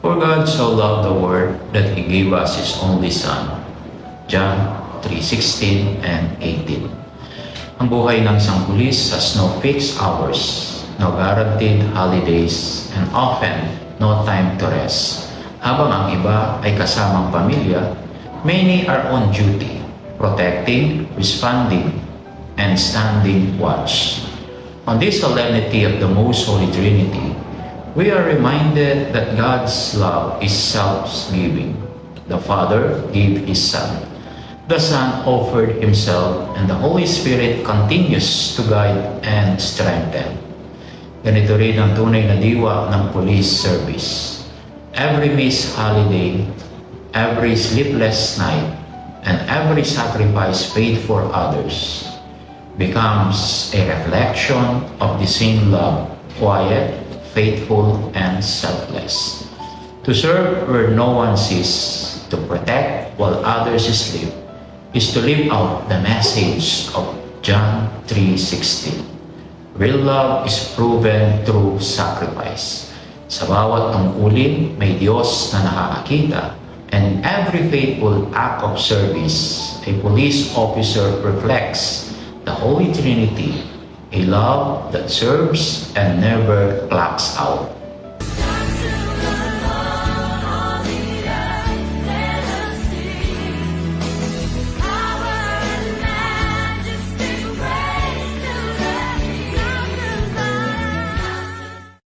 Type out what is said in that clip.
For God so loved the world that He gave us His only Son. John 3:16 and 18. Ang buhay ng isang pulis has no fixed hours, no guaranteed holidays, and often no time to rest. Habang ang iba ay kasamang pamilya, many are on duty, protecting, responding, and standing watch. On this solemnity of the Most Holy Trinity, we are reminded that God's love is self-giving. The Father gave His Son. The Son offered Himself, and the Holy Spirit continues to guide and strengthen. Ganito rin ang tunay na diwa ng police service. Every missed holiday, every sleepless night, and every sacrifice paid for others becomes a reflection of the same love, quiet, faithful, and selfless. To serve where no one sees, to protect while others sleep, is to live out the message of John 3:16. Real love is proven through sacrifice. Sa bawat tungkulin, may Diyos na nakakakita, and every faithful act of service, a police officer reflects the Holy Trinity, a love that serves and never clocks out.